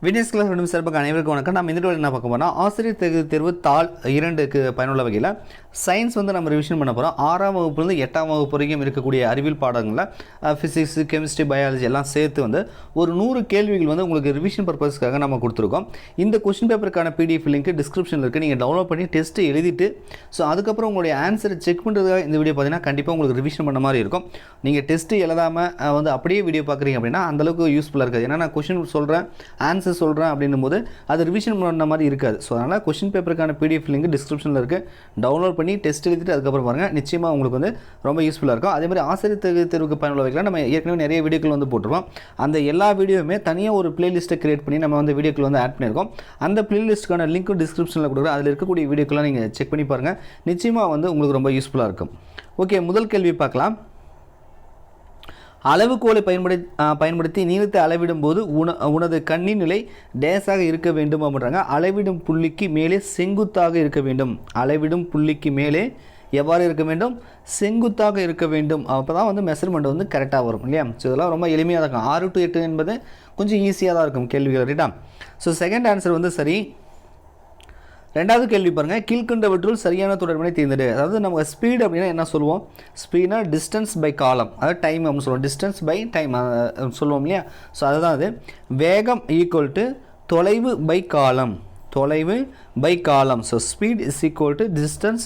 வினேஸ் class ரெண்டு சார்பாக அனைவருக்கும் வணக்கம். நம்ம இந்த வீடியோவில் என்ன பார்க்க போறோம்னா ஆசிரியர் தகுதி தேர்வு தாள் 2க்கு பயனுள்ள வகையில் சயின்ஸ் வந்து நம்ம ரிவிஷன் பண்ண போகிறோம். 6ஆம் வகுப்புலேருந்து 8ஆம் வகுப்பு வரைக்கும் இருக்கக்கூடிய அறிவியல் பாடங்களில் ஃபிசிக்ஸ், கெமிஸ்ட்ரி, பயாலஜி எல்லாம் சேர்த்து வந்து ஒரு 100 கேள்விகள் வந்து உங்களுக்கு ரிவிஷன் பர்பஸ்க்காக நம்ம கொடுத்துருக்கோம். இந்த கொஸ்டின் பேப்பருக்கான பிடிஎஃப் லிங்க் டிஸ்கிரிப்ஷனில் இருக்குது. நீங்கள் டவுன்லோட் பண்ணி டெஸ்ட்டு எழுதிட்டு அதுக்கப்புறம் உங்களுடைய ஆன்சரை செக் பண்ணுறதுக்காக இந்த வீடியோ பார்த்தீங்கன்னா கண்டிப்பாக உங்களுக்கு ரிவிஷன் பண்ண மாதிரி இருக்கும். நீங்கள் டெஸ்ட்டு எழுதாமல் வந்து அப்படியே வீடியோ பார்க்குறீங்க அப்படின்னா அந்தளவுக்கு யூஸ்ஃபுல்லாக இருக்காது. ஏன்னா நான் கொஸ்டின் சொல்கிறேன், ஆன்சர் சொல்கிறேன் அப்படின்னும் போது அது ரிவிஷன் பண்ண மாதிரி இருக்காது. ஸோ அதனால் கொஸ்டின் பேப்பருக்கான பிடிஎஃப் லிங்க் டிஸ்கிரிப்ஷனில் இருக்குது. டவுன்லோட் பண்ணி டெஸ்ட் எழுதிட்டு அதுக்கப்புறம் பாருங்கள், நிச்சயமாக உங்களுக்கு வந்து ரொம்ப யூஸ்ஃபுல்லாக இருக்கும். அதே மாதிரி ஆசிரியர் தகுதி தேர்வுக்கு பயனுள்ள வகையில் நம்ம ஏற்கனவே நிறைய வீடியோக்கள் வந்து போட்டுருவோம். அந்த எல்லா வீடியோவுமே தனியாக ஒரு பிளேலிஸ்ட்டை கிரியேட் பண்ணி நம்ம வந்து வீடியோக்கள் வந்து ஆட் பண்ணியிருக்கோம். அந்த பிளேலிஸ்ட்டுக்கான லிங்க்கும் டிஸ்கிரிப்ஷனில் கொடுக்குறோம். அதில் இருக்கக்கூடிய வீடியோக்கெல்லாம் நீங்கள் செக் பண்ணி பாருங்கள், நிச்சயமாக வந்து உங்களுக்கு ரொம்ப யூஸ்ஃபுல்லாக இருக்கும். ஓகே, முதல் கேள்வி பார்க்கலாம். அளவுகோலை பயன்படுத்தி நீளத்தை அளவிடும் போது உனது கண்ணின் நிலை டேஸாக இருக்க வேண்டும் அப்படின்றாங்க. அளவிடும் புள்ளிக்கு மேலே செங்குத்தாக இருக்க வேண்டும். அளவிடும் புள்ளிக்கு மேலே எவ்வாறு இருக்க வேண்டும்? செங்குத்தாக இருக்க வேண்டும். அப்போ தான் வந்து மெஷர்மெண்ட் வந்து கரெக்டாக வரும் இல்லையா? ஸோ இதெல்லாம் ரொம்ப எளிமையாக தான் இருக்கும். 6 to 8 என்பது கொஞ்சம் ஈஸியாக தான் இருக்கும் கேள்விகள், ரைட்டா? ஸோ செகண்ட் ஆன்சர் வந்து சரி. ரெண்டாவது கேள்வி பாருங்கள், கீழ்கண்டவற்றுள் சரியான தொடர்பினை தேர்ந்தெடு. அதாவது நம்ம ஸ்பீடு அப்படின்னா என்ன சொல்லுவோம்? ஸ்பீட்னா டிஸ்டன்ஸ் பை காலம், அதாவது டைம் அப்படின்னு சொல்லுவோம். டிஸ்டன்ஸ் பை டைம் சொல்லுவோம் இல்லையா? ஸோ அதுதான் அது. வேகம் ஈக்குவல் டு தொலைவு பை காலம், தொலைவு பை காலம். So speed is equal to distance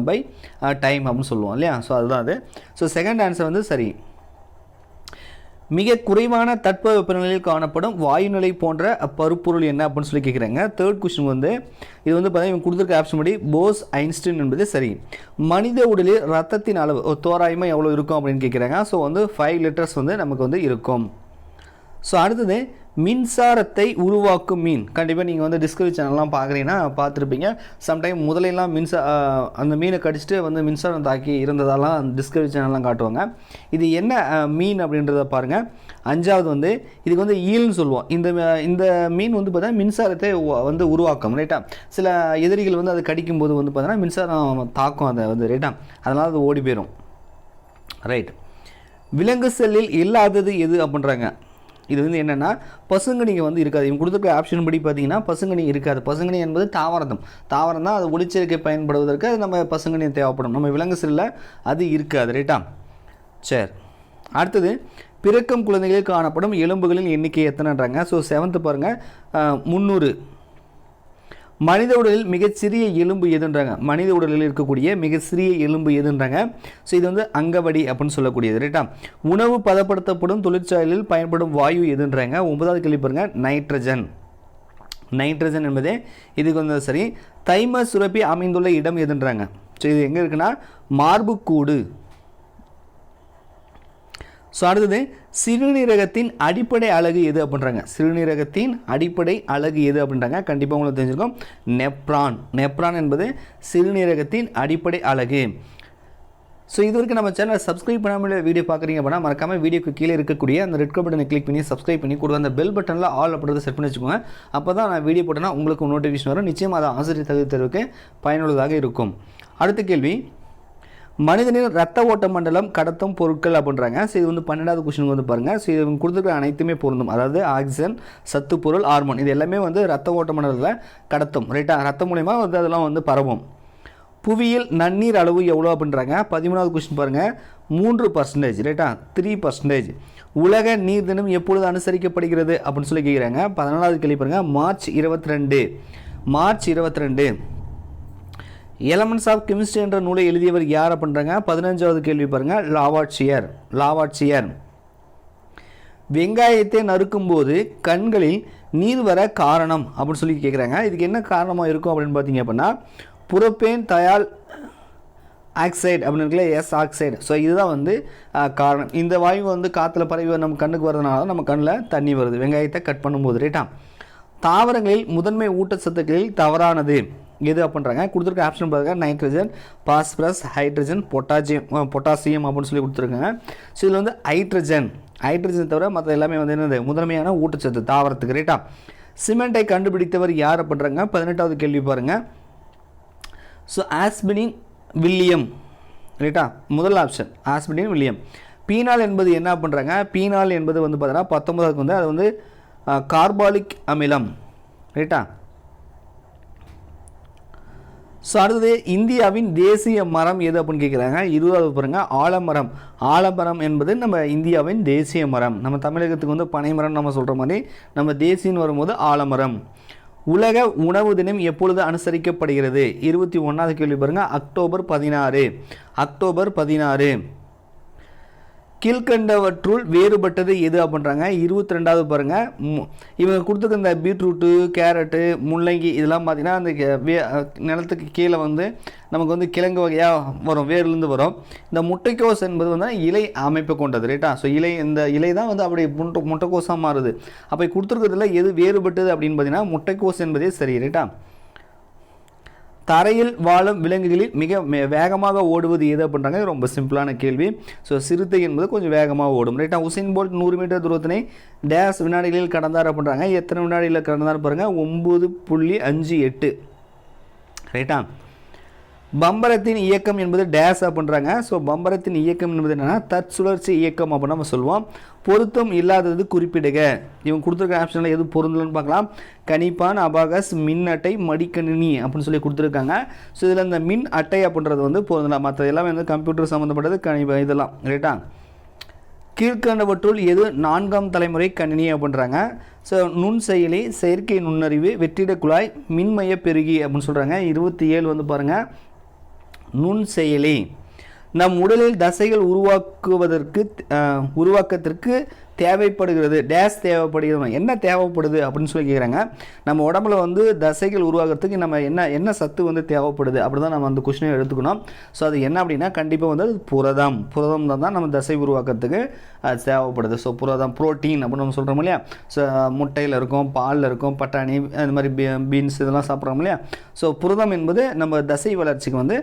by time அப்படின்னு சொல்லுவோம் இல்லையா? ஸோ அதுதான் அது. ஸோ செகண்ட் ஆன்சர் வந்து சரி. மிக குறைவான தட்பவெப்பநிலையில் காணப்படும் வாயுநிலை போன்ற பருப்பொருள் என்ன அப்படின்னு சொல்லி கேட்குறாங்க. தேர்ட் கொஸ்டின் வந்து இது வந்து பார்த்தீங்கன்னா இவங்க கொடுத்துருக்க ஆப்ஷன் படி போஸ் ஐன்ஸ்டீன் என்பது சரி. மனித உடலில் ரத்தத்தின் அளவு தோராயமாக எவ்வளோ இருக்கும் அப்படின்னு கேட்குறாங்க. ஸோ வந்து 5 லிட்டர்ஸ் வந்து நமக்கு வந்து இருக்கும். ஸோ அடுத்தது மின்சாரத்தை உருவாக்கும் மீன். கண்டிப்பாக நீங்கள் வந்து டிஸ்கவரி சேனல்லாம் பார்க்குறீங்கன்னா பார்த்துருப்பீங்க. சம்டைம் முதலையெல்லாம் அந்த மீனை கடிச்சிட்டு வந்து மின்சாரம் தாக்கி இருந்ததெல்லாம் டிஸ்கவரி சேனல்லாம் காட்டுவாங்க. இது என்ன மீன் அப்படின்றத பாருங்கள். 5வது வந்து இதுக்கு வந்து ஈல்னு சொல்லுவோம். இந்த மீன் வந்து பார்த்தீங்கன்னா மின்சாரத்தை வந்து உருவாக்கும், ரைட்டா? சில எதிரிகள் வந்து அதை கடிக்கும்போது வந்து பார்த்தீங்கன்னா மின்சாரம் தாக்கும் அதை வந்து, ரைட்டா? அதனால் அது ஓடி போயிடும், ரைட்? விலங்கு செல்லில் இல்லாதது எது அப்படின்றாங்க. இது வந்து என்னென்னா பசுங்கனி வந்து இருக்காது. இவங்க கொடுத்துருக்க ஆப்ஷன் படி பார்த்தீங்கன்னா பசுங்கனி இருக்காது. பசுங்கனி என்பது தாவரம் தான். அது ஒளிச்சேர்க்கை பயன்படுவதற்கு அது நம்ம பசுங்கனி தேவைப்படும். நம்ம விலங்கு செல்லில் அது இருக்காது, ரைட்டா? சரி, அடுத்தது பிறக்கும் குழந்தைகளில் காணப்படும் எலும்புகளின் எண்ணிக்கை எத்தனைன்றாங்க. ஸோ 7th பாருங்கள், 300. மனித உடலில் மிகச்சிறிய எலும்பு எதுன்றாங்க. மனித உடலில் இருக்கக்கூடிய மிகச்சிறிய எலும்பு எதுன்றாங்க. ஸோ இது வந்து அங்கவடி அப்படின்னு சொல்லக்கூடியது, ரைட்டா? உணவு பதப்படுத்தப்படும் தொழிற்சாலையில் பயன்படும் வாயு எதுன்றாங்க. 9வது கேள்வி பாருங்கள், நைட்ரஜன். நைட்ரஜன் என்பதே இதுக்கு வந்து சரி. தைம சுரப்பி அமைந்துள்ள இடம் எதுன்றாங்க. ஸோ இது எங்கே இருக்குன்னா மார்புக்கூடு. ஸோ அடுத்தது சிறுநீரகத்தின் அடிப்படை அலகு எது அப்படின்றாங்க. சிறுநீரகத்தின் அடிப்படை அலகு எது அப்படின்றாங்க. கண்டிப்பாக உங்களுக்கு தெரிஞ்சிருக்கும், நெப்ரான். நெப்ரான் என்பது சிறுநீரகத்தின் அடிப்படை அலகு. ஸோ இது வரைக்கும் நம்ம சேனலை சப்ஸ்கிரைப் பண்ணாமல் வீடியோ பார்க்குறீங்க அப்படின்னா மறக்காமல் வீடியோக்கு கீழே இருக்கக்கூடிய அந்த ரெட் கலர் பட்டனை கிளிக் பண்ணி சப்ஸ்கிரைப் பண்ணி கொடுத்து அந்த பெல் பட்டனில் ஆல் அப்படின்றத செட் பண்ணி வச்சுக்கோங்க. அப்போ தான் நான் வீடியோ போட்டேன்னா உங்களுக்கு நோட்டிஃபிகேஷன் வரும். நிச்சயமாக அது ஆசிரியர் தகுதி தேர்வுக்கு பயனுள்ளதாக இருக்கும். அடுத்த கேள்வி, மனிதனின் ரத்த ஓட்ட மண்டலம் கடத்தும் பொருட்கள் அப்படின்றாங்க. ஸோ இது வந்து 12வது கொஸ்டின் வந்து பாருங்கள். ஸோ இது கொடுத்துருக்க அனைத்துமே பொருந்தும். அதாவது ஆக்சிஜன், சத்து பொருள், ஹார்மோன், இது எல்லாமே வந்து ரத்த ஓட்ட மண்டலத்தில் கடத்தும், ரைட்டா? ரத்தம் மூலயமா வந்து அதெல்லாம் வந்து பரவும். புவியில் நன்னீர் அளவு எவ்வளோ அப்படின்றாங்க. 13வது கொஸ்டின் பாருங்கள், 3%, ரைட்டா? 3%. உலக நீர் தினம் எப்பொழுது அனுசரிக்கப்படுகிறது அப்படின்னு சொல்லி கேட்குறாங்க. 14வது கேள்வி பாருங்கள், March 22. March 22. Elements of chemistry என்ற நூலை எழுதியவர் யார் அப்படின்றாங்க. 15வது கேள்வி பாருங்கள், லாவாட்சியர். லாவாட்சியர். வெங்காயத்தை நறுக்கும்போது கண்களில் நீர் வர காரணம் அப்படின்னு சொல்லி கேட்குறாங்க. இதுக்கு என்ன காரணமாக இருக்கும் அப்படின்னு பார்த்தீங்க அப்படின்னா புரோப்பேன் தயால் ஆக்சைடு அப்படின்னு இருக்குல்ல, எஸ் ஆக்சைடு. ஸோ இதுதான் வந்து காரணம். இந்த வாயு வந்து காற்றுல பரவி நம்ம கண்ணுக்கு வரதுனால நம்ம கண்ணில் தண்ணி வருது வெங்காயத்தை கட் பண்ணும்போது, ரைட்டா? தாவரங்களில் முதன்மை ஊட்டச்சத்துக்களில் தவறானது எது அப்படின்றாங்க. கொடுத்துருக்க ஆப்ஷன் பாருங்க, நைட்ரஜன், பாஸ்பரஸ், ஹைட்ரஜன், பொட்டாசியம் அப்படின்னு சொல்லி கொடுத்துருக்காங்க. ஸோ இதில் வந்து ஹைட்ரஜன் தவிர மற்ற எல்லாமே வந்து என்னது முதன்மையான ஊட்டச்சத்து தாவரத்துக்கு, ரைட்டா? சிமெண்ட்டை கண்டுபிடித்தவர் யார் அப்படின்றாங்க. 18வது கேள்வி பாருங்கள். ஸோ ஆஸ்பினின் வில்லியம், ரைட்டா? முதல் ஆப்ஷன் ஆஸ்பினின் வில்லியம். பீனால் என்பது என்ன பண்ணுறாங்க. பீனால் என்பது வந்து பார்த்தீங்கன்னா 19வது வந்து அது வந்து கார்பாலிக் அமிலம். ரைட்டா? ஸோ அடுத்தது இந்தியாவின் தேசிய மரம் எது அப்படின்னு கேட்குறாங்க. 20வது பாருங்க ஆலமரம். ஆலமரம் என்பது நம்ம இந்தியாவின் தேசிய மரம். நம்ம தமிழகத்துக்கு வந்து பனைமரம் நம்ம சொல்கிற மாதிரி நம்ம தேசியன்னு வரும்போது ஆலமரம். உலக உணவு தினம் எப்பொழுது அனுசரிக்கப்படுகிறது? 21வது கேள்வி பாருங்கள். அக்டோபர் 16. அக்டோபர் 16. கீழ்கண்டவற்றுள் வேறுபட்டது எது அப்படின்றாங்க. 22வது பாருங்கள். இவங்க கொடுத்துருக்க இந்த பீட்ரூட்டு, கேரட்டு, முள்ளங்கி இதெல்லாம் பார்த்திங்கன்னா அந்த நிலத்துக்கு கீழே வந்து நமக்கு வந்து கிழங்கு வகையாக வரும், வேர்லேருந்து வரும். இந்த முட்டைக்கோஸ் என்பது வந்து இலை அமைப்பை கொண்டது. ரைட்டா? ஸோ இந்த இலை தான் வந்து அப்படி முட்டைக்கோஸாக மாறுது. அப்போ கொடுத்துருக்கிறதுல எது வேறுபட்டது அப்படின்னு பார்த்தீங்கன்னா முட்டைக்கோஸ் என்பதே சரி. ரைட்டா? தரையில் வாழும் விலங்குகளில் மிக வேகமாக ஓடுவது எது அப்படின்றாங்க. ரொம்ப சிம்பிளான கேள்வி. ஸோ சிறுத்தை என்பது கொஞ்சம் வேகமாக ஓடும். ரைட்டா? உசைன் போல்ட் 100 மீட்டர் தூரத்தினை டேஸ் வினாடிகளில் கடந்தார் அப்படின்றாங்க. எத்தனை வினாடிகளில் கடந்தார் பாருங்கள். 9.58. ரைட்டா? பம்பரத்தின் இயக்கம் என்பது டேஸ் அப்படின்றாங்க. ஸோ பம்பரத்தின் இயக்கம் என்பது என்னென்னா தற்சுழற்சி இயக்கம் அப்படின்னு நம்ம சொல்லுவோம். பொருத்தம் இல்லாதது குறிப்பிடுக. இவங்க கொடுத்துருக்க ஆப்ஷனில் எது பொருந்தலன்னு பார்க்கலாம். கணிப்பான், அபாகஸ், மின் அட்டை, மடிக்கணினி அப்படின்னு சொல்லி கொடுத்துருக்காங்க. ஸோ இதில் இந்த மின் அட்டை அப்படின்றது வந்து பொருந்தலாம். மற்ற எல்லாமே வந்து கம்ப்யூட்டர் சம்மந்தப்பட்டது இதெல்லாம். ரைட்டா? கீழ்கண்டவற்றுள் எது 4ஆம் தலைமுறை கணினி அப்படின்றாங்க. ஸோ நுண்செயலி, செயற்கை நுண்ணறிவு, வெற்றிட குழாய், மின்மய பெருகி அப்படின்னு சொல்கிறாங்க. 27 வந்து பாருங்கள். நுண்செயலி. நம் உடலில் தசைகள் உருவாக்கத்திற்கு தேவைப்படுகிறது டேஸ் தேவைப்படுகிறது. என்ன தேவைப்படுது அப்படின்னு சொல்லி கேட்குறாங்க. நம்ம உடம்புல வந்து தசைகள் உருவாகிறதுக்கு நம்ம என்ன சத்து வந்து தேவைப்படுது அப்படி தான் நம்ம அந்த கொஸ்டினை எடுத்துக்கணும். ஸோ அது என்ன அப்படின்னா கண்டிப்பாக வந்து அது புரதம் தான் நம்ம தசை உருவாக்கிறதுக்கு அது தேவைப்படுது. ஸோ புரதம், புரோட்டீன் அப்படின்னு நம்ம சொல்கிறோம் இல்லையா. ஸோ முட்டையில் இருக்கும், பாலில் இருக்கும், பட்டாணி, அந்த மாதிரி பீன்ஸ் இதெல்லாம் சாப்பிட்றோம் இல்லையா. ஸோ புரதம் என்பது நம்ம தசை வளர்ச்சிக்கு வந்து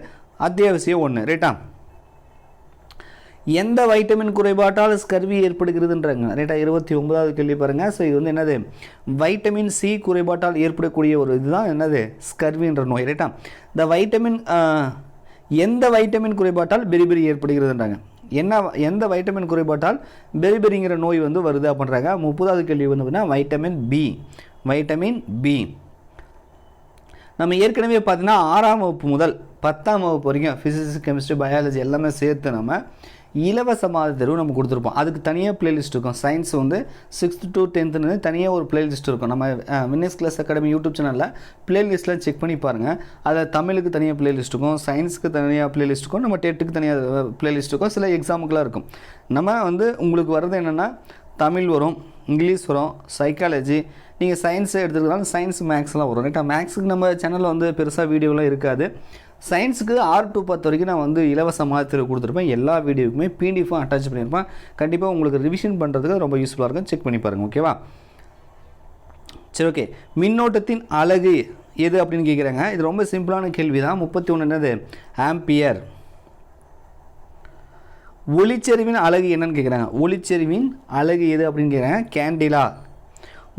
அத்தியாவசியம் ஒன்று. ரைட்டா? எந்த வைட்டமின் குறைபாட்டால் ஸ்கர்வி ஏற்படுகிறதுன்றாங்க. ரைட்டா? 29வது கேள்வி பாருங்கள். ஸோ இது வந்து என்னது வைட்டமின் சி குறைபாட்டால் ஏற்படக்கூடிய ஒரு இதுதான் என்னது ஸ்கர்வின்ற நோய். ரைட்டா? இந்த எந்த வைட்டமின் குறைபாட்டால் பெரிபெரி ஏற்படுகிறதுன்றாங்க. எந்த வைட்டமின் குறைபாட்டால் பெரிபெரிங்கிற நோய் வந்து வருது அப்படின்றாங்க. 30வது கேள்வி வந்து வைட்டமின் பி. வைட்டமின் பி நம்ம ஏற்கனவே பார்த்தீங்கன்னா 6ஆம் வகுப்பு முதல் 10ஆம் வகுப்பு வரைக்கும் ஃபிசிக்ஸ், கெமிஸ்ட்ரி, பயாலஜி எல்லாமே சேர்த்து நம்ம இலவச மாத தேர்வு நம்ம கொடுத்துருப்போம். அதுக்கு தனியாக பிளேலிஸ்ட் இருக்கும். சயின்ஸ் வந்து 6th to 10th தனியாக ஒரு பிளேலிஸ்ட் இருக்கும். நம்ம வின்னர்ஸ் கிளாஸ் அகாடமி யூடியூப் சேனலில் பிளேலிஸ்ட்டில் செக் பண்ணி பாருங்கள். அதில் தமிழுக்கு தனியாக பிளேலிஸ்ட் இருக்கும், சயின்ஸுக்கு தனியாக பிளேலிஸ்ட் இருக்கும், நம்ம டெட்டுக்கு தனியாக பிளேலிஸ்ட் இருக்கும், சில எக்ஸாமுக்கெலாம் இருக்கும். நம்ம வந்து உங்களுக்கு வர்றது என்னென்னா தமிழ் வரும், இங்கிலீஷ் வரும், சைக்காலஜி, நீங்கள் சயின்ஸை எடுத்துக்கிறதால சயின்ஸ், மேக்ஸ்லாம் வரும். ரைட்டா? மேக்ஸுக்கு நம்ம சேனலில் வந்து பெருசாக வீடியோலாம் இருக்காது. சயின்ஸுக்கு 6 to 10 வரைக்கும் நான் வந்து இலவச மாதிரி கொடுத்துருப்பேன். எல்லா வீடியோக்குமே பிடிஎஃபாக அட்டாச் பண்ணியிருப்பேன். கண்டிப்பாக உங்களுக்கு ரிவிஷன் பண்ணுறதுக்கு ரொம்ப யூஸ்ஃபுல்லாக இருக்கும். செக் பண்ணி பாருங்கள். ஓகேவா? சரி, ஓகே. மின்னோட்டத்தின் அலகு எது அப்படின்னு கேட்குறாங்க. இது ரொம்ப சிம்பிளான கேள்வி தான். 31 என்னது ஆம்பியர். ஒளிச்செறிவின் அலகு என்னன்னு கேட்குறாங்க. ஒளிச்செறிவின் அலகு எது அப்படின்னு கேட்குறாங்க. கேண்டிலா.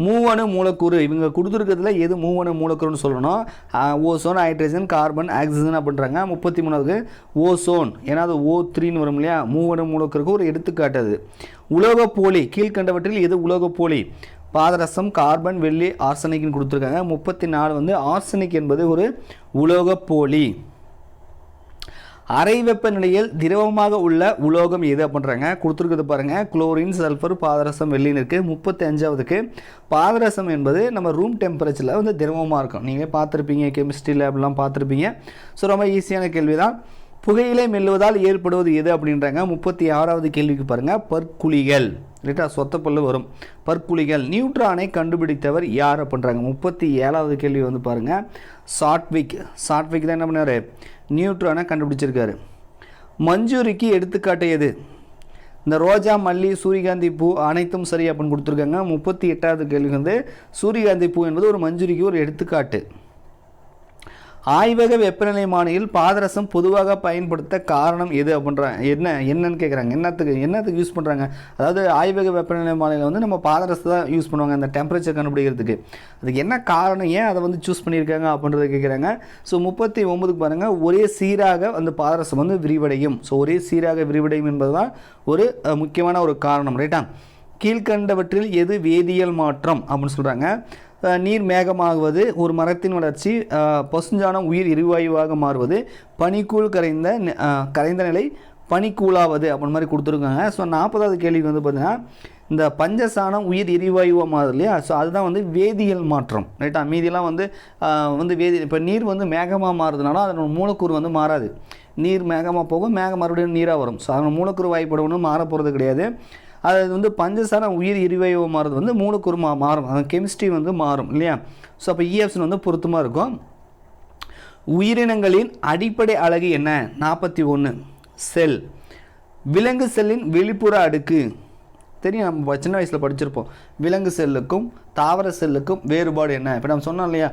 மூவணு மூலக்கூறு. இவங்க கொடுத்துருக்கிறதுல எது மூவணு மூலக்கூறுன்னு சொல்லணும். ஓசோன், ஹைட்ரஜன், கார்பன், ஆக்சிஜன் அப்படின்றாங்க. 33வது ஓசோன். ஏன்னா அது O3ன்னு வரும் இல்லையா. மூவணு மூலக்கூறுக்கு ஒரு எடுத்துக்காட்டு அது. உலோகப்போலி. கீழ்கண்டவற்றில் எது உலோகப்போலி? பாதரசம், கார்பன், வெள்ளி, ஆர்சனிக்னு கொடுத்துருக்காங்க. 34 வந்து ஆர்சனிக் என்பது ஒரு உலோகப்போலி. அறை வெப்பநிலையில் திரவமாக உள்ள உலோகம் எது அப்படின்றாங்க. கொடுத்துருக்குது பாருங்கள். குளோரின், சல்ஃபர், பாதரசம், வெள்ளின்னு இருக்குது. 35வதுக்கு பாதரசம் என்பது நம்ம ரூம் டெம்பரேச்சரில் வந்து திரவமாக இருக்கும். நீங்கள் பார்த்துருப்பீங்க, கெமிஸ்ட்ரி லேப்லாம் பார்த்துருப்பீங்க. ஸோ ரொம்ப ஈஸியான கேள்வி தான். புகையிலை மெல்லுவதால் ஏற்படுவது எது அப்படின்றாங்க. 36வது கேள்விக்கு பாருங்கள். பற்குழிகள். ரைட்டா? சொத்தப்பல்லு வரும். பற்குழிகள். நியூட்ரானை கண்டுபிடித்தவர் யார் அப்படின்றாங்க. 37வது கேள்வி வந்து பாருங்கள். சாட்விக் தான் என்ன பண்ணார்? நியூட்ரானை கண்டுபிடிச்சிருக்காரு. மஞ்சூரிக்கு எடுத்துக்காட்டு எது? இந்த ரோஜா, மல்லி, சூரியகாந்தி பூ அனைத்தும் சரி அப்படின்னு கொடுத்துருக்காங்க. 38வது கேள்வி வந்து சூரியகாந்தி பூ என்பது ஒரு மஞ்சூரிக்கு ஒரு எடுத்துக்காட்டு. ஆய்வக வெப்பநிலைமானியில் பாதரசம் பொதுவாக பயன்படுத்த காரணம் எது அப்படின்றாங்க. என்னன்னு கேட்குறாங்க. என்னத்துக்கு யூஸ் பண்ணுறாங்க? அதாவது ஆய்வக வெப்பநிலைமானியில் வந்து நம்ம பாதரசத்தை தான் யூஸ் பண்ணுவாங்க அந்த டெம்பரேச்சர் கண்டுபிடிக்கிறதுக்கு. அதுக்கு என்ன காரணம், ஏன் அதை வந்து சூஸ் பண்ணியிருக்காங்க அப்படின்றத கேட்குறாங்க. ஸோ 39க்கு பாருங்கள். ஒரே சீராக அந்த பாதரசம் வந்து விரிவடையும். ஸோ ஒரே சீராக விரிவடையும் என்பது தான் ஒரு முக்கியமான ஒரு காரணம். ரைட்டா? கீழ்கண்டவற்றில் எது வேதியியல் மாற்றம் அப்படின்னு சொல்கிறாங்க. நீர் மேகமாகுவது, ஒரு மரத்தின் வளர்ச்சி, பசுஞ்சாணம் உயிர் எரிவாயுவாக மாறுவது, பனிக்கூழ் கரைந்த நிலை பனிக்கூழாவது அப்படின்னு மாதிரி கொடுத்துருக்காங்க. ஸோ 40வது கேள்விக்கு வந்து பார்த்திங்கன்னா இந்த பஞ்சசாணம் உயிர் எரிவாயுவாக மாறுது இல்லையா, ஸோ அதுதான் வந்து வேதியியல் மாற்றம். ரைட்டா, மீதியெல்லாம் வந்து இப்போ நீர் வந்து மேகமாக மாறுதுனாலும் அதனோட மூலக்கூறு வந்து மாறாது. நீர் மேகமாக போகும், மேகம் மறுபடியும் நீராக வரும். ஸோ அதனோட மூலக்கூறு வாய்ப்படணும் மாற போகிறது கிடையாது. அது வந்து பஞ்சசாரம் உயிர் எரிவாயுவாக மாறுறது வந்து மூலக்கூறு மாறும், அது கெமிஸ்ட்ரி வந்து மாறும் இல்லையா. ஸோ அப்போ இஎஃப்எஸ் வந்து பொருத்தமாக இருக்கும். உயிரினங்களின் அடிப்படை அலகு என்ன? 41 செல். விலங்கு செல்லின் வெளிப்புற அடுக்கு தெரியும், நம்ம சின்ன வயசில் படிச்சிருப்போம். விலங்கு செல்லுக்கும் தாவர செல்லுக்கும் வேறுபாடு என்ன? இப்போ நம்ம சொன்னோம் இல்லையா,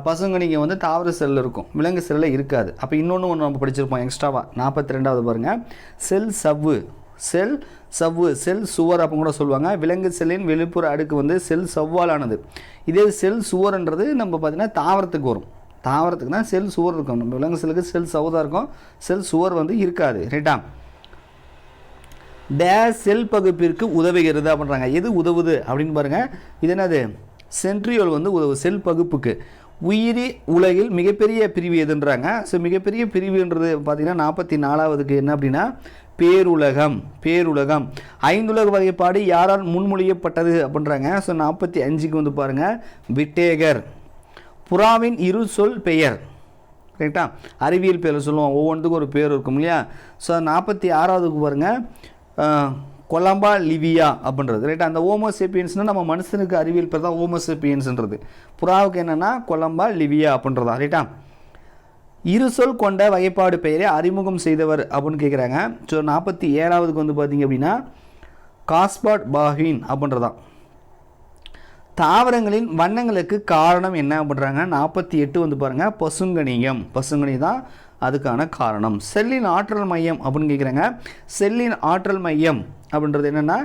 பசுங்கணிங்க வந்து தாவர செல் இருக்கும், விலங்கு செல்லில் இருக்காது. அப்போ ஒன்று நம்ம படிச்சிருப்போம் எக்ஸ்ட்ராவாக. 42வது பாருங்கள், செல் சவ்வு. செல் சுவர் அப்போ கூட சொல்லுவாங்க. விலங்கு செல்லின் வெளிப்புற அடுக்கு வந்து செல் சவ்வாலானது. இதே செல் சுவர்ன்றது நம்ம பார்த்திங்கன்னா தாவரத்துக்கு வரும். தாவரத்துக்கு தான் செல் சுவர் இருக்கும். நம்ம விலங்கு செல்லுக்கு செல் சவ்வாக இருக்கும், செல் சுவர் வந்து இருக்காது. ரைட்டா. டேஸ் செல் பகுப்பிற்கு உதவுகிறது அப்படின்றாங்க. எது உதவுது அப்படின்னு பாருங்கள். இது என்னது? சென்ட்ரியோல் வந்து உதவு செல் பகுப்புக்கு. உயிரி உலகில் மிகப்பெரிய பிரிவு எதுன்றாங்க. ஸோ மிகப்பெரிய பிரிவுன்றது பார்த்திங்கன்னா 44வதுக்கு என்ன அப்படின்னா பேருலகம். 5உலக வகைப்பாடு யாரால் முன்மொழியப்பட்டது அப்படின்றாங்க. ஸோ 45க்கு வந்து பாருங்கள் விட்டேகர். புறாவின் இரு சொல் பெயர். ரைட்டா, அறிவியல் பேர் சொல்லுவோம், ஒவ்வொன்றுக்கும் ஒரு பேர் இருக்கும் இல்லையா. ஸோ 46வதுக்கு பாருங்கள் கொலம்பா லிவியா அப்படின்றது. ரைட்டா, அந்த ஹோமோசேப்பியன்ஸ்னால் நம்ம மனுஷனுக்கு அறிவியல் பேர் தான் ஹோமோசேப்பியன்ஸ்ன்றது. புறாவுக்கு என்னென்னா கொலம்பா லிவியா அப்படின்றதா. ரைட்டா, இரு சொல் கொண்ட வகைப்பாடு பெயரை அறிமுகம் செய்தவர் அப்படின்னு கேட்குறாங்க. ஸோ 47வதுக்கு வந்து பார்த்திங்க அப்படின்னா காஸ்பாட் பாஹின் அப்படின்றதான். தாவரங்களின் வண்ணங்களுக்கு காரணம் என்ன அப்படின்றாங்க. 48 வந்து பாருங்கள் பசுங்கனி தான் அதுக்கான காரணம். செல்லின் ஆற்றல் மையம் அப்படின்னு கேட்குறாங்க. செல்லின் ஆற்றல் மையம் அப்படின்றது என்னென்னா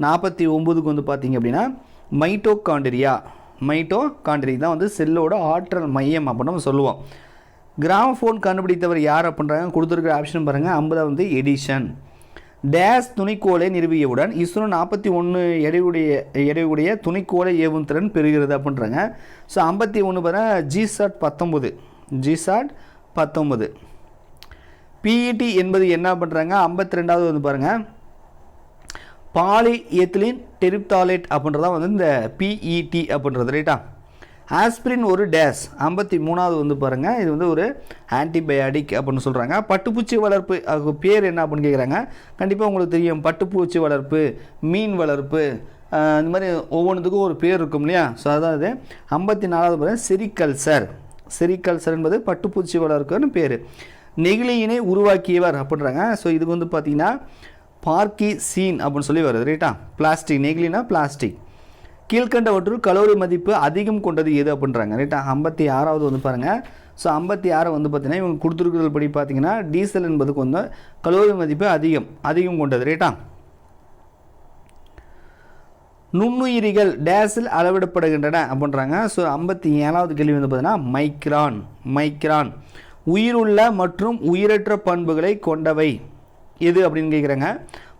49க்கு வந்து பார்த்திங்க அப்படின்னா மைட்டோகாண்ட்ரியா தான் வந்து செல்லோட ஆற்றல் மையம் அப்படின்னு நம்ம சொல்லுவோம். கிராமஃபோன் கண்டுபிடித்தவர் யார் அப்படின்றாங்க. கொடுத்துருக்கிற ஆப்ஷன் பாருங்கள். 50 வந்து எடிஷன். டேஸ் துணைக்கோளை நிறுவியவுடன் இஸ்ரோ 41 எடையுடைய துணைக்கோளை ஏவும் திறன் பெறுகிறது அப்படின்றாங்க. ஸோ 51 பாருங்கள் ஜிசாட் 19. பிஇடி என்பது என்ன பண்ணுறாங்க. 52வது வந்து பாருங்கள் பாலி எத்திலின் டெரிப்தாலேட் அப்படின்றதான் வந்து இந்த பிஇடி அப்படின்றது. ரைட்டா, ஆஸ்பிரின் ஒரு டேஸ். 53வது வந்து பாருங்கள் இது வந்து ஒரு ஆன்டிபயாட்டிக் அப்படின்னு சொல்கிறாங்க. பட்டுப்பூச்சி வளர்ப்பு அது பேர் என்ன அப்படின்னு கேட்குறாங்க. கண்டிப்பாக உங்களுக்கு தெரியும், பட்டுப்பூச்சி வளர்ப்பு, மீன் வளர்ப்பு, இந்த மாதிரி ஒவ்வொன்றுத்துக்கும் ஒரு பேர் இருக்கும் இல்லையா. ஸோ அதாவது 54வது பாருங்கள் செரிகல்ச்சர் என்பது பட்டுப்பூச்சி வளர்க்குன்னு பேர். நெகிழியினை உருவாக்கியவர் அப்படின்றாங்க. ஸோ இதுக்கு வந்து பார்த்திங்கன்னா பார்க்கி சீன் அப்படின்னு சொல்லி வருது. ரைட்டா, பிளாஸ்டிக். நெகிழினா பிளாஸ்டிக். கீழ்கண்டவற்றுள் கலோரி மதிப்பு அதிகம் கொண்டது எது அப்படின்றாங்க. ரைட்டா, 56வது வந்து பாருங்கள். ஸோ 56 வந்து பார்த்திங்கன்னா இவங்க கொடுத்துருக்கிறது படி பார்த்திங்கன்னா டீசல் என்பதுக்கு வந்து கலோரி மதிப்பு அதிகம் கொண்டது. ரைட்டா, நுண்ணுயிரிகள் டேஸில் அளவிடப்படுகின்றன அப்படின்றாங்க. ஸோ 57வது கேள்வி வந்து பார்த்திங்கன்னா மைக்ரான். உயிருள்ள மற்றும் உயிரற்ற பண்புகளை கொண்டவை எது அப்படின்னு கேட்குறாங்க.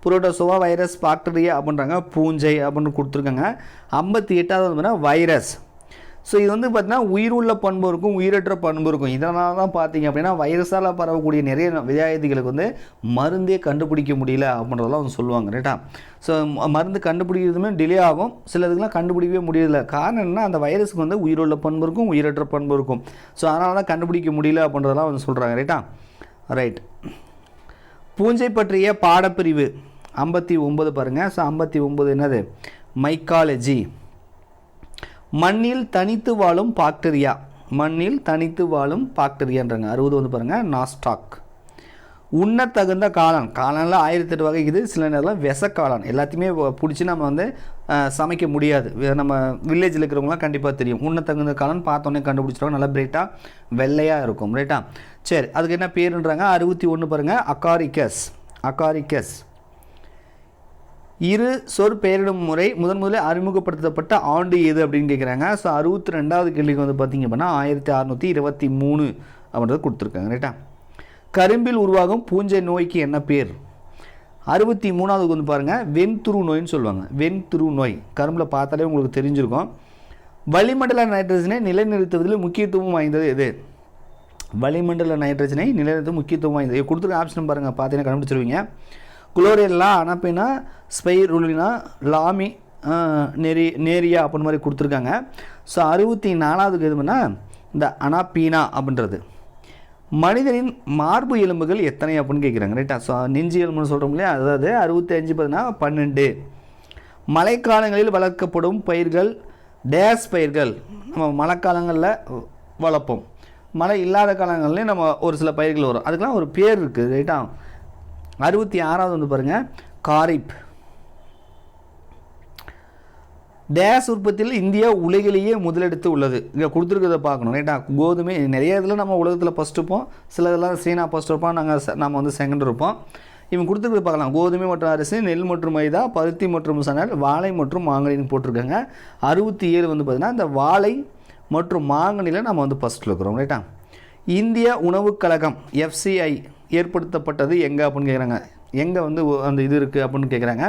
புரோட்டோசோவா, வைரஸ், பாக்டீரியா அப்படின்றாங்க. பூஞ்சை அப்படின்னு கொடுத்துருக்காங்க. 58வது வந்து வைரஸ். ஸோ இது வந்து பார்த்திங்கன்னா உயிருள்ள பண்பு இருக்கும், உயிரற்ற பண்பு இருக்கும். இதனால தான் பார்த்திங்க அப்படின்னா வைரஸால் பரவக்கூடிய நிறைய வியாதிகளுக்கு வந்து மருந்தே கண்டுபிடிக்க முடியல அப்படின்றதெல்லாம் வந்து சொல்லுவாங்க. ரைட்டா, ஸோ மருந்து கண்டுபிடிக்கிறதுமே டிலே ஆகும், சிலதுக்கெலாம் கண்டுபிடிக்கவே முடியல. காரணம் என்ன, அந்த வைரஸுக்கு வந்து உயிருள்ள பண்பு இருக்கும், உயிரற்ற பண்பு இருக்கும். ஸோ அதனால தான் கண்டுபிடிக்க முடியல அப்படின்றதெல்லாம் வந்து சொல்கிறாங்க. ரைட்டா, ரைட். பூஞ்சை பற்றிய பாடப்பிரிவு 59 பாருங்கள். ஸோ 59 என்னது? மைக்காலஜி. மண்ணில் தனித்து வாழும் பாக்டீரியான்றாங்க. 60 வந்து பாருங்கள் நாஸ்டாக். உண்ணத்தகுந்த காளானில் 1008 வகை இருக்குது. சில நேரம் விஷக்காளான் எல்லாத்தையுமே பிடிச்சி நம்ம வந்து சமைக்க முடியாது. நம்ம வில்லேஜில் இருக்கிறவங்களாம் கண்டிப்பாக தெரியும். உண்ணத்தகுந்த காளான் பார்த்தோன்னே கண்டுபிடிச்சிருவாங்க, நல்லா பிரைட்டாக வெள்ளையாக இருக்கும். ரைட்டா, சரி, அதுக்கு என்ன பேருன்றாங்க. 61 பாருங்கள் அகாரிக்கஸ். இரு சொற்பெயரிடும் முறை முதலில் அறிமுகப்படுத்தப்பட்ட ஆண்டு எது அப்படின்னு கேட்குறாங்க. ஸோ 62வது கேள்விக்கு வந்து பார்த்திங்க அப்படின்னா 1623 அப்படின்றது கொடுத்துருக்காங்க. ரைட்டா, கரும்பில் உருவாகும் பூஞ்சை நோய்க்கு என்ன பேர்? 63வது வந்து பாருங்கள் வெண்துரு நோயின்னு சொல்லுவாங்க. வெண்துரு நோய் கரும்பில் பார்த்தாலே உங்களுக்கு தெரிஞ்சிருக்கும். வளிமண்டல நைட்ரஜனை நிலைநிறுத்துவதில் முக்கியத்துவம் வாய்ந்தது எது? வளிமண்டல நைட்ரஜனை நிலைநிறுத்த முக்கியத்துவம் வாய்ந்தது கொடுத்துருக்க ஆப்ஷன் பாருங்கள், பார்த்தீங்கன்னா கண்டுபிடிச்சிருவீங்க. குளோரெல்லா, அனப்பினா, ஸ்பைருலினா, லாமி, நேரியா அப்படின்னு மாதிரி கொடுத்துருக்காங்க. ஸோ 64வது எதுனா இந்த அனாப்பீனா அப்படின்றது. மனிதனின் மார்பு எலும்புகள் எத்தனை அப்படின்னு கேட்குறாங்க. ரைட்டா? ஸோ நெஞ்சு எலும்புன்னு சொல்கிறோம் இல்லையா, அதாவது 65 பார்த்தீங்கன்னா 12. மழைக்காலங்களில் வளர்க்கப்படும் பயிர்கள் டேஸ் பயிர்கள் நம்ம மழைக்காலங்களில் வளர்ப்போம், மழை இல்லாத காலங்கள்லேயும் நம்ம ஒரு சில பயிர்கள் வரும், அதுக்கெலாம் ஒரு பேர் இருக்குது. ரைட்டா? 66வது வந்து பாருங்கள் காரிப். டேஸ் உற்பத்தியில் இந்தியா உலகிலேயே முதலிடத்து உள்ளது. இங்கே கொடுத்துருக்கிறத பார்க்கணும். ரைட்டா? கோதுமை நிறைய இதில் நம்ம உலகத்தில் ஃபஸ்ட்டு இருப்போம், சில இதெல்லாம் சீனா ஃபஸ்ட்டு இருப்போம், நம்ம வந்து செகண்ட் இருப்போம். இவங்க கொடுத்துருக்கிறத பார்க்கலாம். கோதுமை மற்றும் அரிசி, நெல் மற்றும் மைதா, பருத்தி மற்றும் சணல், வாழை மற்றும் மாங்கனின்னு போட்டிருக்காங்க. 67 வந்து பார்த்திங்கன்னா இந்த வாழை மற்றும் மாங்கனியில் நம்ம வந்து ஃபஸ்ட்டில் இருக்கிறோம். ரைட்டா? இந்திய உணவுக் கழகம் FCI ஏற்படுத்தப்பட்டது எங்கே அப்படின்னு கேட்குறாங்க. எங்கே வந்து அந்த இது இருக்குது அப்படின்னு கேட்குறாங்க.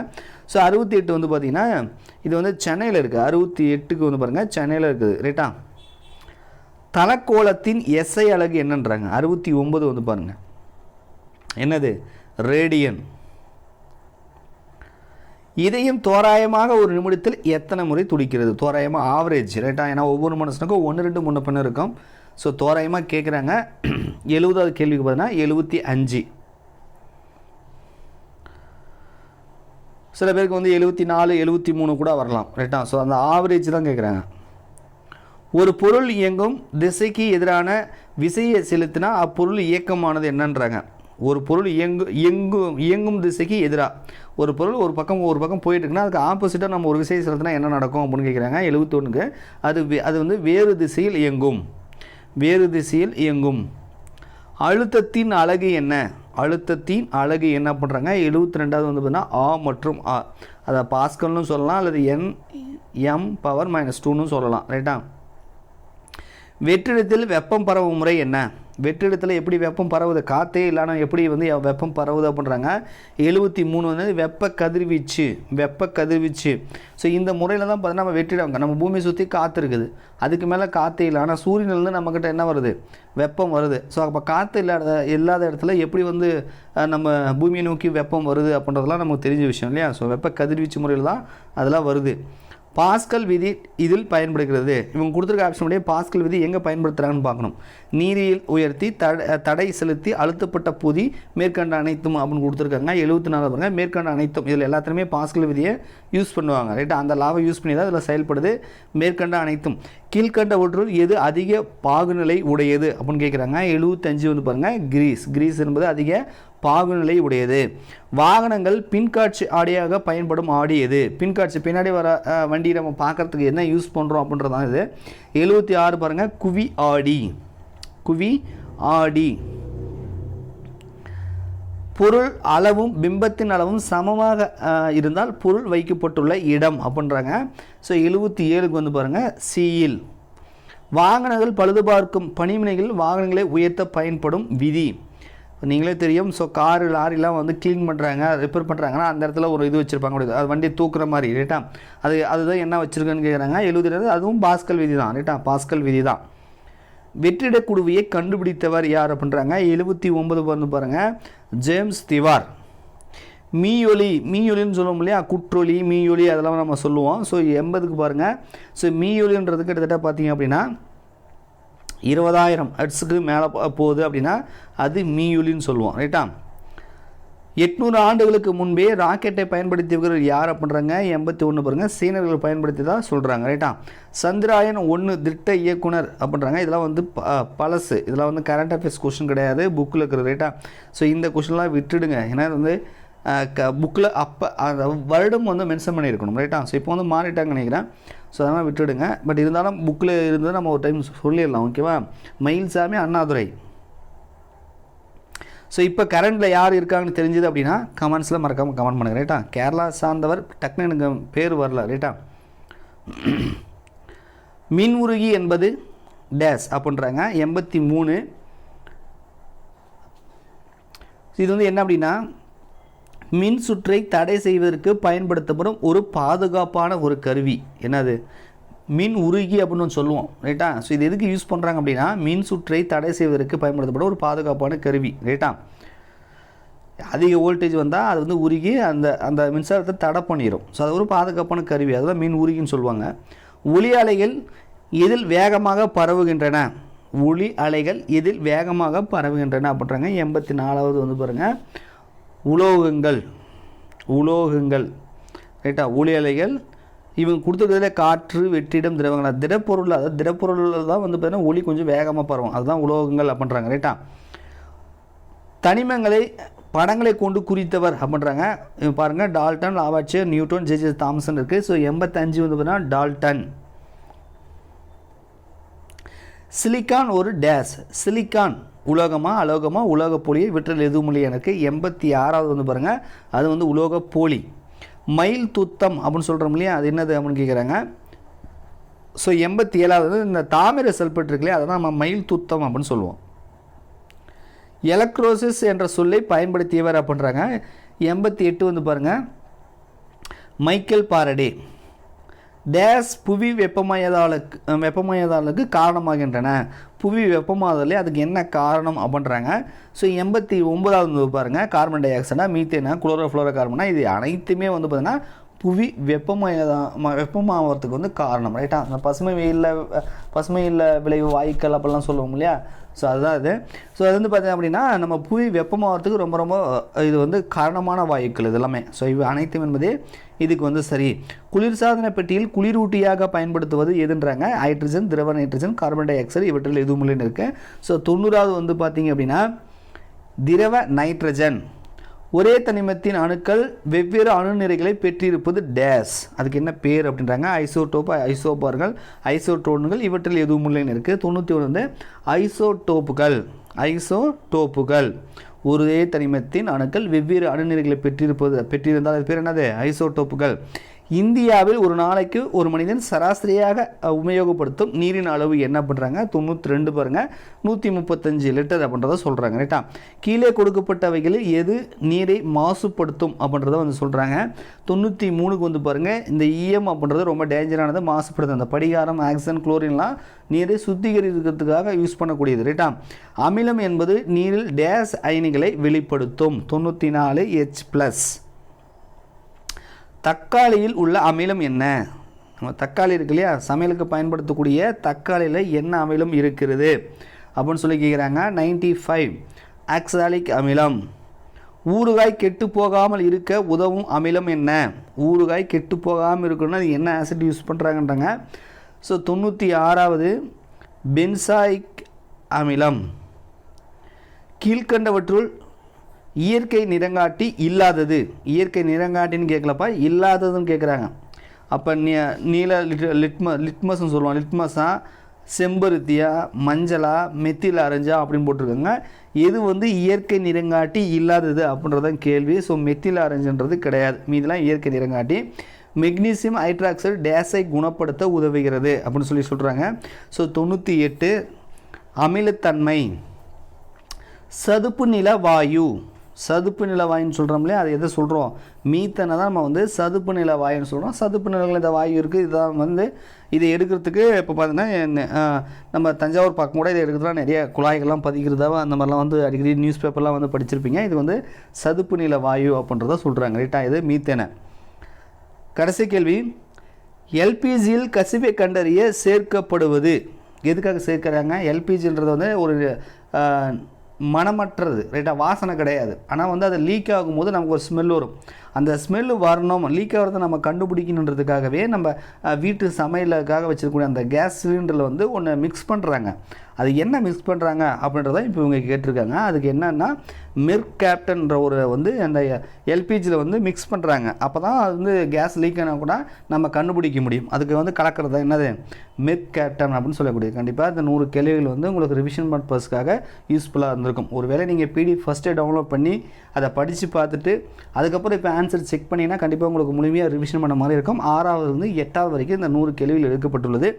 ஸோ 68 வந்து பார்த்திங்கன்னா இது வந்து சென்னையில் இருக்குது. 68க்கு வந்து பாருங்கள் சென்னையில் இருக்குது. ரைட்டா? தலக்கோலத்தின் SI அலகு என்னன்றாங்க. 69 வந்து பாருங்கள் என்னது? ரேடியன். இதயம் தோராயமாக ஒரு நிமிடத்தில் எத்தனை முறை துடிக்கிறது? தோராயமாக ஆவரேஜ். ரைட்டா? ஏன்னா ஒவ்வொரு மனுஷனுக்கும் 1-2 முன்ன பின்ன இருக்கும். ஸோ தோராயமாக கேட்குறாங்க. 70வது கேள்விக்கு பார்த்தீங்கன்னா 75. சில பேருக்கு வந்து 74, 73 கூட வரலாம். ரைட்டா? ஸோ அந்த ஆவரேஜ் தான் கேட்குறாங்க. ஒரு பொருள் இயங்கும் திசைக்கு எதிரான விசையை செலுத்தினா அப்பொருள் இயக்கமானது என்னன்றாங்க. ஒரு பொருள் இயங்கும் திசைக்கு எதிராக ஒரு பொருள் ஒரு பக்கம் போயிட்டு இருக்குன்னா அதுக்கு ஆப்போசிட்டாக நம்ம ஒரு விசையை செலுத்தினா என்ன நடக்கும் அப்படின்னு கேட்குறாங்க. 71க்கு அது வந்து வேறு திசையில் இயங்கும். அழுத்தத்தின் அலகு என்ன? அழுத்தத்தின் அலகு என்ன பண்ணுறாங்க. 72வது வந்து பார்த்தீங்கன்னா ஆ மற்றும் ஆ, அதை பாஸ்கல்னு சொல்லலாம் அல்லது N(m)⁻²ன்னு சொல்லலாம். ரைட்டா? வெற்றிடத்தில் வெப்பம் பரவும் முறை என்ன? வெற்றிடத்தில் எப்படி வெப்பம் பரவுது? காற்றே இல்லைனா எப்படி வந்து வெப்பம் பரவுது அப்படின்றாங்க. 73 வந்து வெப்ப கதிர்வீச்சு. ஸோ இந்த முறையில் தான் பார்த்தீங்கன்னா நம்ம வெற்றிடம், நம்ம பூமியை சுற்றி காற்று இருக்குது, அதுக்கு மேலே காற்றே இல்லை, ஆனால் சூரியனிலேருந்து நம்மக்கிட்ட என்ன வருது? வெப்பம் வருது. ஸோ அப்போ காற்று இல்லாத இடத்துல எப்படி வந்து நம்ம பூமியை நோக்கி வெப்பம் வருது அப்படின்றதெல்லாம் நமக்கு தெரிஞ்ச விஷயம் இல்லையா? ஸோ வெப்ப கதிர்வீச்சு முறையில் தான் அதெல்லாம் வருது. பாஸ்கல் விதி இதில் பயன்படுகிறது. இவங்க கொடுத்துருக்க ஆப்ஷனுடைய பாஸ்கல் விதி எங்கே பயன்படுத்துகிறாங்கன்னு பார்க்கணும். நீரில் உயர்த்தி தடை செலுத்தி அழுத்தப்பட்ட பொதி மேற்கண்ட அனைத்தும் அப்படின்னு கொடுத்துருக்காங்க. 74 பாருங்க மேற்கண்ட அனைத்தும். இதில் எல்லாத்துலேயுமே பாஸ்கல் விதியை யூஸ் பண்ணுவாங்க. ரைட்டா? அந்த லாவை யூஸ் பண்ணி தான் இதில் செயல்படுது. மேற்கண்ட அனைத்தும் கீழ்கண்டவற்றுள் எது அதிக பாகுநிலை உடையது அப்படின்னு கேட்குறாங்க. 75 வந்து பாருங்கள் கிரீஸ் என்பது அதிக பாகுநிலை உடையது. வாகனங்கள் பின்காட்சி ஆடியாக பயன்படும் ஆடி எது? பின்காட்சி பின்னாடி வர வண்டி நம்ம பார்க்குறதுக்கு என்ன யூஸ் பண்ணுறோம் அப்படின்றதான் இது. 76 பாருங்கள் குவி ஆடி. பொருள் அளவும் பிம்பத்தின் அளவும் சமமாக இருந்தால் பொருள் வைக்கப்பட்டுள்ள இடம் அப்படின்றாங்க. ஸோ 77க்கு வந்து பாருங்கள் சீயில். வாகனங்கள் பழுது பார்க்கும் பணிமனைகள் வாகனங்களை உயர்த்த பயன்படும் விதி. நீங்களே தெரியும். ஸோ காரு லாரிலாம் வந்து க்ளீன் பண்ணுறாங்க, ரிப்பேர் பண்ணுறாங்கன்னா அந்த இடத்துல ஒரு இது வச்சுருப்பாங்க, அது வண்டியை தூக்குற மாதிரி. ரைட்டா? அதுதான் என்ன வச்சுருக்குன்னு கேட்குறாங்க. 70 அதுவும் பாஸ்கல் விதி தான். ரைட்டா? பாஸ்கல் விதி தான். வெற்றிட குடுவையை கண்டுபிடித்தவர் யார் அப்படின்றாங்க. 79 வந்து பாருங்கள் ஜேம்ஸ் திவார். மீயொலின்னு சொல்லுவோம் இல்லையா, குற்றொலி மீயொலி அதெல்லாம் நம்ம சொல்லுவோம். ஸோ 80க்கு பாருங்கள். ஸோ மீயொலின்றது கிட்டத்தட்ட பார்த்தீங்க அப்படின்னா 20,000 ஹெர்ட்ஸுக்கு மேலே போகுது அப்படின்னா அது மீயொலின்னு சொல்லுவோம். ரைட்டா? 800 ஆண்டுகளுக்கு முன்பே ராக்கெட்டை பயன்படுத்தியவர் யார் அப்படின்றாங்க. 81 பாருங்கள் சீனர்கள் பயன்படுத்தி தான் சொல்கிறாங்க. ரைட்டா? சந்திராயன் 1 திட்ட இயக்குனர் அப்படின்றாங்க. இதெல்லாம் வந்து பழசு, இதெல்லாம் வந்து கரண்ட் அஃபேர்ஸ் கொஷின் கிடையாது, புக்கில் இருக்கிறது. ரைட்டா? ஸோ இந்த கொஷின்லாம் விட்டுடுங்க. ஏன்னா வந்து புக்கில் அப்போ அந்த வருடம் வந்து மென்ஷன் பண்ணியிருக்கணும். ரைட்டா? ஸோ இப்போ வந்து மாறிட்டாங்க நினைக்கிறேன். ஸோ அதெல்லாம் விட்டுடுங்க. பட் இருந்தாலும் புக்கில் இருந்து நம்ம ஒரு டைம் சொல்லிடலாம். ஓகேவா? மயில்சாமி அண்ணாதுரை. ஸோ இப்போ கரண்டில் யார் இருக்காங்கன்னு தெரிஞ்சது அப்படின்னா கமெண்ட்ஸில் மறக்காமல் கமெண்ட் பண்ணுங்கள். ரைட்டா? கேரளா சார்ந்தவர் டக்குன்னு எனக்கு பேர் வரல. ரைட்டா? மின் உருகி என்பது டேஸ் அப்படின்றாங்க. 83 இது வந்து என்ன அப்படின்னா மின் சுற்றை தடை செய்வதற்கு பயன்படுத்தப்படும் ஒரு பாதுகாப்பான ஒரு கருவி என்னது? மின் உருகி அப்படின்னு சொல்லுவோம், ரைட்டா? ஸோ இது எதுக்கு யூஸ் பண்ணுறாங்க அப்படின்னா, மின் சுற்றை தடை செய்வதற்கு பயன்படுத்தப்படும் ஒரு பாதுகாப்பான கருவி, ரைட்டா? அதிக வோல்டேஜ் வந்தால் அது வந்து உருகி அந்த அந்த மின்சாரத்தை தடை பண்ணிடும். ஸோ அது ஒரு பாதுகாப்பான கருவி, அதுதான் மின் உருகின்னு சொல்லுவாங்க. ஒளி அலைகள் எதில் வேகமாக பரவுகின்றன? ஒளி அலைகள் எதில் வேகமாக பரவுகின்றன அப்படின்றாங்க. 84வது வந்து பாருங்கள், உலோகங்கள். உலோகங்கள், ரைட்டா? ஒளி அலைகள் இவங்க கொடுத்துருக்கிறதுல காற்று, வெற்றிடம், திரவங்கள். திடப்பொருள், அதாவது திடப்பொருளில் தான் வந்து பார்த்தீங்கன்னா ஒளி கொஞ்சம் வேகமாக பரவும், அதுதான் உலோகங்கள் அப்படின்றாங்க, ரைட்டா? தனிமங்களை படங்களை கொண்டு குறித்தவர் அப்படின்றாங்க. பாருங்கள், Dalton, Lavoisier, Newton, J Thomson இருக்குது. ஸோ 85 வந்து பார்த்தீங்கன்னா டால்டன். சிலிக்கான் ஒரு டேஸ். சிலிக்கான் உலோகமா அலோகமா உலோக போலியை விற்றல் எதுவும் இல்லை எனக்கு. 86வது வந்து பாருங்கள், அது வந்து உலோக போலி. மயில் துத்தம் அப்படின்னு சொல்கிறோம் இல்லையா, அது என்னது அப்படின்னு கேட்குறாங்க. ஸோ 87வது இந்த தாமிர சல்பேட் இருக்கு இல்லையா, அதை தான் நம்ம மயில் துத்தம் அப்படின்னு சொல்லுவோம். எலக்ட்ரோசிஸ் என்ற சொல்லை பயன்படுத்தியவர் அப்படின்றாங்க. 88 வந்து பாருங்கள், மைக்கேல் பாரடே. டேஸ் புவி வெப்பமயதாளுக்கு காரணமாகின்றன. புவி வெப்பமாதலே அதுக்கு என்ன காரணம் அப்படின்றாங்க. ஸோ 89வது பாருங்கள், கார்பன் டை ஆக்சைடா, மீத்தேனா, குளோரோஃப்ளோரோ கார்பனா, இது அனைத்துமே வந்து பார்த்திங்கன்னா புவி வெப்பமாகறதுக்கு வந்து காரணம், ரைட்டா? அந்த பசுமை இல்ல விளைவு வாயுக்கள் அப்படிலாம் சொல்லுவோம் இல்லையா, ஸோ அதுதான் இது. ஸோ அது வந்து பார்த்தீங்க அப்படின்னா நம்ம புவி வெப்பமாகறதுக்கு ரொம்ப ரொம்ப இது வந்து காரணமான வாயுக்கள் இது எல்லாமே. ஸோ இவை அனைத்தும் என்பதே இதுக்கு வந்து சரி. குளிர்சாதன பெட்டியில் குளிரூட்டியாக பயன்படுத்துவது எதுன்றாங்க? ஹைட்ரஜன், திரவ நைட்ரஜன், கார்பன் டை ஆக்சைடு, இவற்றில் எதுவும் இல்லைன்னு இருக்குது. ஸோ 90வது வந்து பார்த்தீங்க அப்படின்னா திரவ நைட்ரஜன். ஒரே தனிமத்தின் அணுக்கள் வெவ்வேறு அணுநிறைகளை பெற்றிருப்பது டேஸ், அதுக்கு என்ன பேர் அப்படின்றாங்க? ஐசோடோப், ஐசோபார்கள், ஐசோட்ரோன்கள், இவற்றில் எதுவும் இல்லைன்னு இருக்குது. 91 வந்து ஐசோடோப்புகள். ஒரே தனிமத்தின் அணுக்கள் வெவ்வேறு அணுநிறைகளை பெற்றிருந்தால் அது பேர் என்னது? ஐசோடோப்புகள். இந்தியாவில் ஒரு நாளைக்கு ஒரு மனிதன் சராசரியாக உபயோகப்படுத்தும் நீரின் அளவு என்ன பண்ணுறாங்க? 92 பாருங்கள், 135 லிட்டர் அப்படின்றத சொல்கிறாங்க, ரைட்டா? கீழே கொடுக்கப்பட்டவைகளில் எது நீரை மாசுபடுத்தும் அப்படின்றத வந்து சொல்கிறாங்க. 93க்கு வந்து பாருங்கள், இந்த ஈயம் அப்படின்றது ரொம்ப டேஞ்சரானது, மாசுபடுத்தும். அந்த படிகாரம், ஆக்சிஜன், குளோரின்லாம் நீரை சுத்திகரிக்கிறதுக்காக யூஸ் பண்ணக்கூடியது, ரைட்டா? அமிலம் என்பது நீரில் டேஸ் அயனிகளை வெளிப்படுத்தும். 94H+. தக்காளியில் உள்ள அமிலம் என்ன? நம்ம தக்காளி இருக்கு இல்லையா, சமையலுக்கு பயன்படுத்தக்கூடிய தக்காளியில் என்ன அமிலம் இருக்கிறது அப்படின்னு சொல்லி கேட்குறாங்க. 95 ஆக்சாலிக் அமிலம். ஊறுகாய் கெட்டு போகாமல் இருக்க உதவும் அமிலம் என்ன? ஊறுகாய் கெட்டு போகாமல் இருக்கணும்னா அது என்ன ஆசிட் யூஸ் பண்ணுறாங்கன்றாங்க. ஸோ 96வது பென்சாயிக் அமிலம். கீழ்கண்டவற்றுள் இயற்கை நிறங்காட்டி இல்லாதது. இயற்கை நிறங்காட்டின்னு கேட்கலப்பா, இல்லாததுன்னு கேட்குறாங்க. அப்போ நீல லிட்மஸ்ன்னு சொல்லுவாங்க. லிட்மஸா, செம்பருத்தியா, மஞ்சளா, மெத்தில் ஆரஞ்சா அப்படின்னு போட்டிருக்காங்க. எது வந்து இயற்கை நிறங்காட்டி இல்லாதது அப்படின்றதான் கேள்வி. ஸோ மெத்தில் ஆரஞ்சுன்றது கிடையாது, மீதெல்லாம் இயற்கை நிறங்காட்டி. மெக்னீசியம் ஹைட்ராக்சைடு டேஸை குணப்படுத்த உதவுகிறது அப்படின்னு சொல்கிறாங்க. ஸோ 98 அமிலத்தன்மை. சதுப்பு நில வாயு. சதுப்பு நில வாயுன்னு சொல்கிறோம் இல்லையா, அது எதை சொல்கிறோம்? மீத்தனை தான் நம்ம வந்து சதுப்பு நில வாயுன்னு சொல்கிறோம். சதுப்பு நிலங்கள் இந்த வாயு இருக்குது, இதான் வந்து இதை எடுக்கிறதுக்கு இப்போ பார்த்தீங்கன்னா நம்ம தஞ்சாவூர் பக்கம் கூட இதை எடுக்கிறதுலாம் நிறைய குழாய்கள்லாம் பதிக்கிறதாவோ அந்த மாதிரிலாம் வந்து அடிக்கடி நியூஸ் பேப்பர்லாம் வந்து படிச்சிருப்பீங்க. இது வந்து சதுப்பு நில வாயு அப்படின்றத சொல்கிறாங்க, ரைட்டா? இது மீத்தேனை. கடைசி கேள்வி, எல்பிஜியில் கசிவை கண்டறிய சேர்க்கப்படுவது எதுக்காக சேர்க்கிறாங்க? எல்பிஜின்றது வந்து ஒரு மனமற்றது, ரைட்டா? வாசனை கிடையாது, ஆனால் வந்து அது லீக் ஆகும்போது நமக்கு ஒரு ஸ்மெல் வரும். அந்த ஸ்மெல்லு வரணும், லீக் ஆகிறத நம்ம கண்டுபிடிக்கணுன்றதுக்காகவே நம்ம வீட்டு சமையலுக்காக வச்சுருக்கக்கூடிய அந்த கேஸ் சிலிண்டரில் வந்து ஒன்று மிக்ஸ் பண்ணுறாங்க. அது என்ன மிக்ஸ் பண்ணுறாங்க அப்படின்றத இப்போ இவங்க கேட்டிருக்காங்க. அதுக்கு என்னென்னா மெர்கேப்டன்ற ஒரு வந்து அந்த எல்பிஜியில் வந்து மிக்ஸ் பண்ணுறாங்க. அப்போ தான் அது வந்து கேஸ் லீக் ஆனால் கூட நம்ம கண்டுபிடிக்க முடியும். அதுக்கு வந்து கலக்கிறது என்னது? மெர்கேப்டன் அப்படின்னு சொல்லக்கூடிய. கண்டிப்பாக இந்த 100 கேள்விகள் வந்து உங்களுக்கு ரிவிஷன் பர்பஸ்க்காக யூஸ்ஃபுல்லாக இருந்திருக்கும். ஒருவேளை நீங்கள் பிடிஎஃப் ஃபஸ்ட்டே டவுன்லோட் பண்ணி அதை படித்து பார்த்துட்டு அதுக்கப்புறம் இப்போ ஆன்சர் செக் பண்ணிங்கன்னா கண்டிப்பாக உங்களுக்கு முழுமையாக ரிவிஷன் பண்ண மாதிரி இருக்கும். 6வது இருந்து 8வது வரைக்கும் இந்த 100 கேள்விகள் எடுக்கப்பட்டுள்ளது.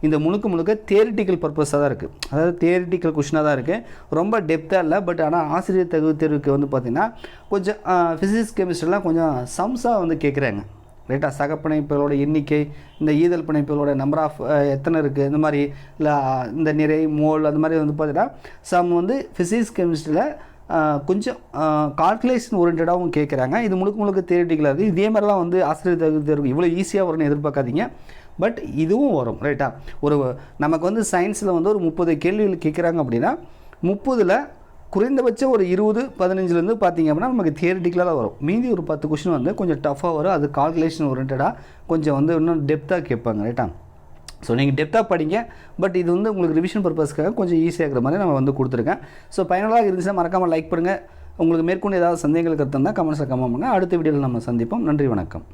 இந்த முழுக்க தியரிட்டிக்கல் பர்பஸாக தான் இருக்குது, அதாவது தியரிட்டிக்கல் கொஷினாக தான் இருக்குது, ரொம்ப டெப்த்தாக இல்லை. பட் ஆனால் ஆசிரியர் தகுதி தேர்வுக்கு வந்து பார்த்திங்கன்னா கொஞ்சம் ஃபிசிக்ஸ் கெமிஸ்ட்ரிலாம் கொஞ்சம் சம்ஸாக வந்து கேட்குறாங்க. ரைட்டாக சகப்பிணைப்புகளோட எண்ணிக்கை, இந்த ஈதல் பிணைப்புகளோட நம்பர் ஆஃப் எத்தனை இருக்குது, இந்த மாதிரி இல்லை இந்த நிறை மோல் அந்த மாதிரி வந்து பார்த்திங்கன்னா சம் வந்து ஃபிசிக்ஸ் கெமிஸ்ட்ரியில் கொஞ்சம் கால்குலேஷன் ஓரியன்டாகவும் கேட்குறாங்க. இது முழுக்க தியரிட்டிக்கலாக இருக்குது. இதே மாதிரிலாம் வந்து ஆசிரியர் தகுதி தேர்வு இவ்வளோ ஈஸியாக வரும்னு எதிர்பார்க்காதீங்க. பட் இதுவும் வரும். ரைட்டா, ஒரு நமக்கு வந்து சயின்ஸில் வந்து ஒரு 30 கேள்விகள் கேட்குறாங்க அப்படின்னா 30ல் குறைந்தபட்சம் ஒரு 20-15லேருந்து பார்த்திங்க அப்படின்னா நமக்கு தியரிட்டிக்கலாக தான் வரும். மீதி ஒரு 10 கொஷின் வந்து கொஞ்சம் டஃப்பாக வரும். அது கால்குலேஷன் ஓரியன்டாக கொஞ்சம் வந்து இன்னும் டெப்த்தாக கேட்பாங்க. ரைட்டா, ஸோ நீங்கள் டெப்த்தாக படிங்க. பட் இது வந்து உங்களுக்கு ரிவிஷன் பர்பஸ்க்காக கொஞ்சம் ஈஸியாக இருக்கிற மாதிரி நம்ம வந்து கொடுத்துருக்கேன். ஸோ பயனுள்ளதாக இருந்துச்சுன்னா மறக்காமல் லைக் பண்ணுங்கள். உங்களுக்கு மேற்கொண்டு ஏதாவது சந்தேகங்கள் கருத்து இருந்தால் கமெண்ட்ஸில் கமெண்ட் பண்ணுங்கள். அடுத்த வீடியோவில் நம்ம சந்திப்போம். நன்றி, வணக்கம்.